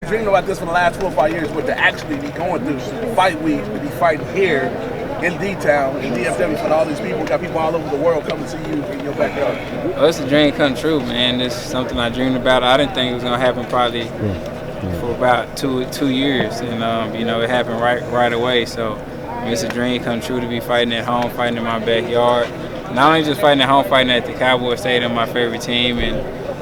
dreaming about this for the last 4 or 5 years, but to actually be going through fight week, to be fighting here in D-Town, in DFW, for all these people, got people all over the world coming to see you in your backyard. Well, it's a dream come true, man. This is something I dreamed about. I didn't think it was gonna happen probably for about two years, and you know, it happened right away. So it's a dream come true to be fighting at home, fighting in my backyard. Not only just fighting at home, fighting at the Cowboy Stadium, my favorite team, and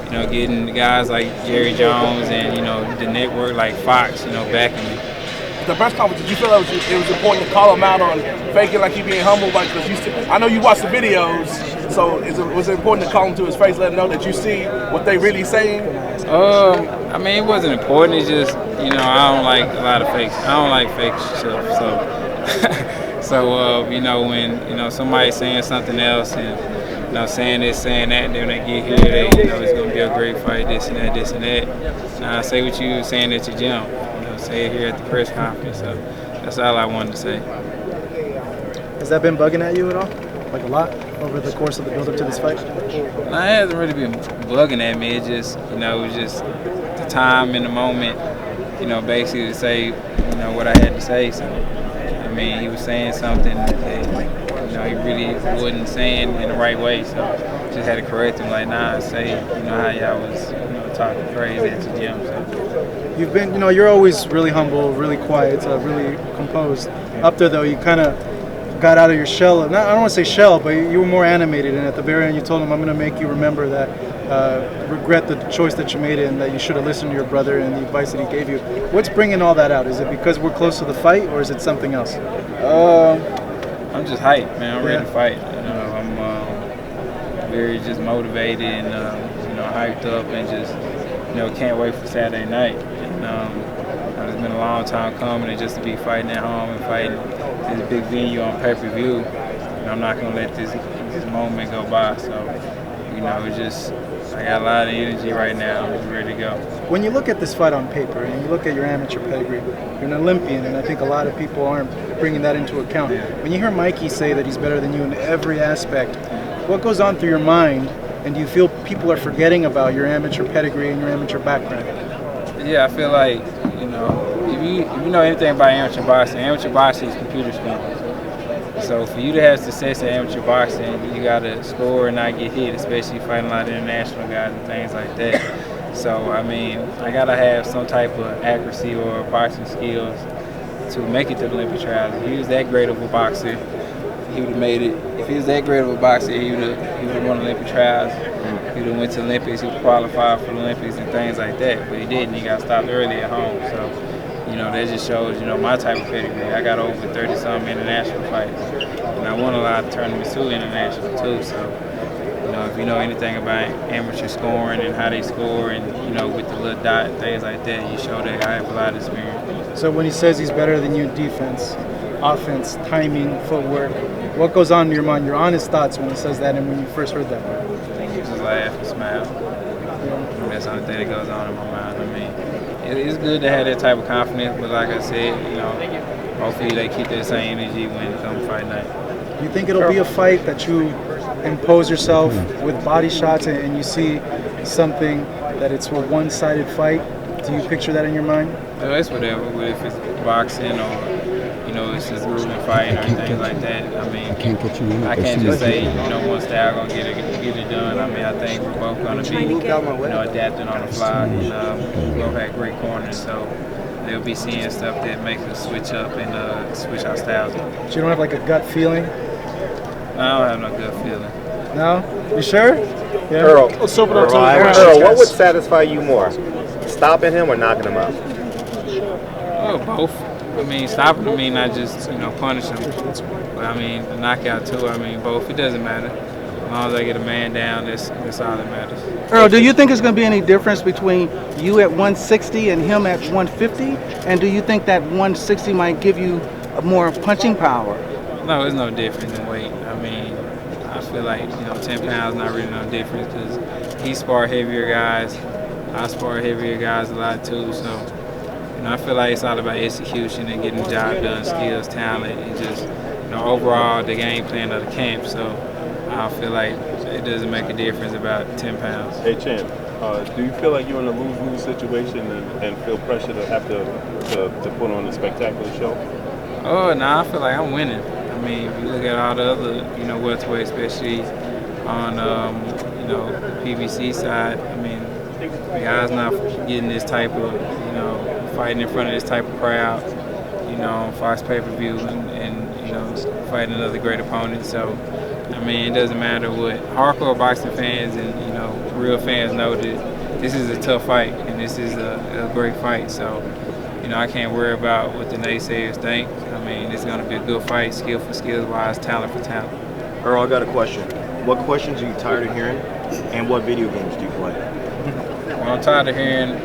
you know, getting the guys like Jerry Jones and you know the network like Fox, you know, backing me. The press conference, did you feel that it was important to call him out on faking like he being humble? Like, cause I know you watch the videos, so was it important to call him to his face, let him know that you see what they really saying? I mean, it wasn't important. It's just, you know, I don't like a lot of fakes. I don't like fake stuff. So, you know, when, you know, somebody's saying something else and, you know, saying this, saying that, and then when they get here, they, you know, it's going to be a great fight, this and that, this and that. Now, say what you were saying at your gym. You know, say it here at the press conference. So that's all I wanted to say. Has that been bugging at you at all? Like a lot over the course of the build-up to this fight? No, it hasn't really been bugging at me. It just, you know, it was just the time and the moment, you know, basically to say, you know, what I had to say. So, I mean, he was saying something that, you know, he really wasn't saying in the right way. So, just had to correct him, like, nah, say, you know, how y'all was, you know, talking crazy at the gym. So. You've been, you know, you're always really humble, really quiet, really composed. Up there, though, you kind of got out of your shell. I don't want to say shell, but you were more animated. And at the very end, you told him, I'm going to make you remember that, regret the choice that you made and that you should have listened to your brother and the advice that he gave you. What's bringing all that out? Is it because we're close to the fight, or is it something else? I'm just hyped, man. I'm ready to fight. You know, I'm very just motivated and, you know, hyped up and just, you know, can't wait for Saturday night. And it's been a long time coming, and just to be fighting at home and fighting this big venue on pay-per-view, I'm not gonna let this moment go by. So, you know, it's just, I got a lot of energy right now. I'm just ready to go. When you look at this fight on paper and you look at your amateur pedigree, you're an Olympian, and I think a lot of people aren't bringing that into account. When you hear Mikey say that he's better than you in every aspect, what goes on through your mind, and do you feel people are forgetting about your amateur pedigree and your amateur background? Yeah, I feel like, you know, if you know anything about amateur boxing is computer screens. So for you to have success in amateur boxing, you got to score and not get hit, especially fighting a lot of international guys and things like that. So, I mean, I got to have some type of accuracy or boxing skills to make it to the Olympic trials. If he was that great of a boxer, he would have made it. If he was that great of a boxer, he would have won Olympic trials. He would have went to the Olympics, he would qualify for the Olympics and things like that. But he didn't. He got stopped early at home. So, you know, that just shows, you know, my type of pedigree. I got over 30-something international fights. And I won a lot of tournaments too, international too. So, you know, if you know anything about amateur scoring and how they score and, you know, with the little dot, things like that, you show that I have a lot of experience. So when he says he's better than you in defense, offense, timing, footwork, what goes on in your mind, your honest thoughts when he says that and when you first heard that? Just laugh and smile. And that's the only thing that goes on in my mind. I mean, it's good to have that type of confidence, but like I said, you know, hopefully they keep that same energy when it comes fight night. You think it'll be a fight that you impose yourself with body shots and you see something that it's a one-sided fight? Do you picture that in your mind? No, it's whatever. If it's boxing or, you know, it's just moving fighting or things like that. I mean, I can't just say, you know, one style gonna get it done. I mean, I think we're both gonna be, you know, adapting on the fly. And we both have great corners, so they'll be seeing stuff that makes us switch up and switch our styles up. So you don't have like a gut feeling? No, I don't have no gut feeling. No? You sure? Yeah. Earl, what would satisfy you more? Stopping him or knocking him out? Oh, both. I mean, stopping him mean not just, you know, punish him. But I mean, the knockout too, I mean, both. It doesn't matter. As long as I get a man down, that's all that matters. Earl, do you think there's going to be any difference between you at 160 and him at 150? And do you think that 160 might give you more punching power? No, there's no difference in weight. I mean, I feel like, you know, 10 pounds not really no difference because he spar heavier guys. I spar heavier guys a lot too. So, you know, I feel like it's all about execution and getting the job done, skills, talent, and just, you know, overall the game plan of the camp. So I feel like it doesn't make a difference about 10 pounds. Hey, Champ. Do you feel like you're in a lose-lose situation and feel pressure to have to put on a spectacular show? Oh, no, I feel like I'm winning. I mean, if you look at all the other, welterweight, especially on, PBC side, I mean, the guys not getting this type of, fighting in front of this type of crowd, on Fox pay-per-view and fighting another great opponent. So, I mean, it doesn't matter what hardcore boxing fans and, real fans know that this is a tough fight and this is a great fight. So, I can't worry about what the naysayers think. I mean, it's going to be a good fight, skill for skills-wise, talent for talent. Earl, I got a question. What questions are you tired of hearing, and what video games do you play? Well, I'm tired of hearing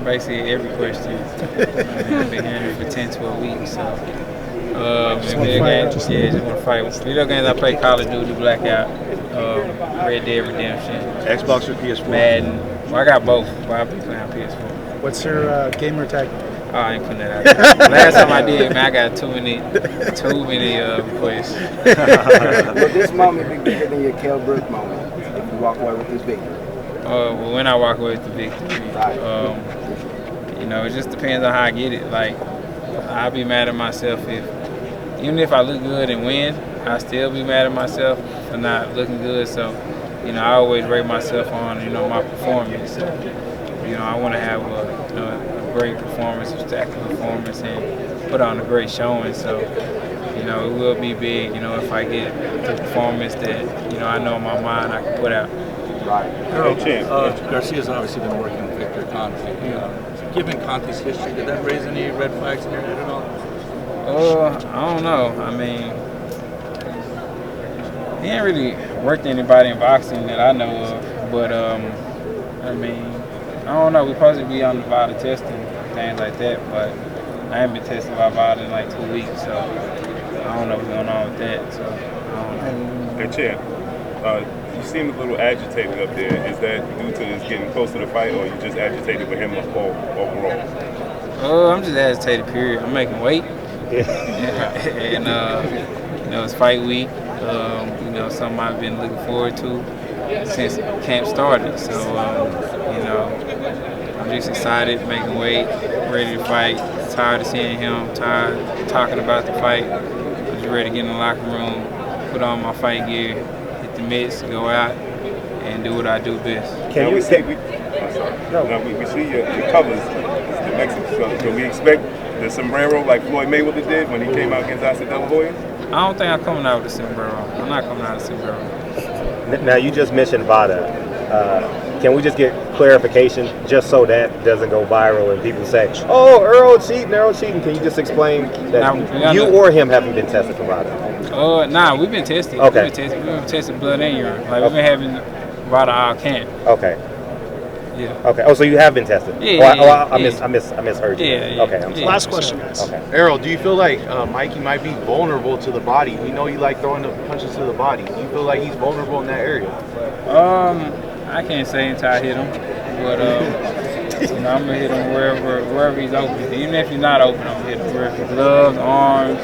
basically every question. I've been hearing it for 10 to a week, so. Video games, just want to fight. Video games, I play Call of Duty, Blackout, Red Dead Redemption. Xbox or PS4? Madden. Well, I got both, but I've been playing PS4. What's your gamer tag? Oh, I ain't putting that out there. Last time I did, man, I got too many requests. Will this moment be bigger than your Kell Brook moment if you walk away with this victory? Well, when I walk away with the victory, it just depends on how I get it. Like, I'll be mad at myself even if I look good and win, I'll still be mad at myself for not looking good. So, I always rate myself on, my performance. I want to have a great performance, a spectacular performance, and put on a great showing. So, it will be big, if I get the performance that, I know in my mind I can put out. Right. Earl, Garcia's obviously been working with Victor Conte. Given Conte's history, did that raise any red flags in your head at all? I don't know. I mean, he ain't really worked anybody in boxing that I know of. But, I mean, I don't know. We're supposed to be on Nevada testing, things like that. But I haven't been tested by Nevada in like 2 weeks. So I don't know what's going on with that. So I don't know. Hey, Champ, you seem a little agitated up there. Is that due to this getting close to the fight, or you just agitated with him overall? I'm just agitated, period. I'm making weight. And it's fight week. Something I've been looking forward to since camp started. So, I'm just excited, making weight, ready to fight. Tired of seeing him, tired of talking about the fight. I'm just ready to get in the locker room, put on my fight gear, hit the mitts, go out, and do what I do best. We see your covers, the Mexicans. Can we expect the sombrero like Floyd Mayweather did when he came out against Oscar De La Hoya? I don't think I'm coming out with a sombrero. I'm not coming out with a sombrero. Now, you just mentioned Vada. Can we just get clarification just so that doesn't go viral and people say, oh, Earl cheating. Can you just explain that you or him haven't been tested for Vada? Nah, we've been tested. Okay. We've been testing blood and urine. Like, we've been having Vada all camp. Okay. Yeah. Okay. Oh, so you have been tested? I misheard you. Yeah. Okay. I'm sorry. Last question, guys. Okay. Errol, do you feel like Mikey might be vulnerable to the body? We know you like throwing the punches to the body. Do you feel like he's vulnerable in that area? I can't say until I hit him, but I'm gonna hit him wherever he's open. Even if he's not open, I'm gonna hit him wherever. Gloves, arms,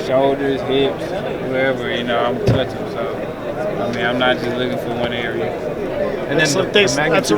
shoulders, hips, wherever. I'm gonna touch him. So I'm not just looking for one area. And then the magnitude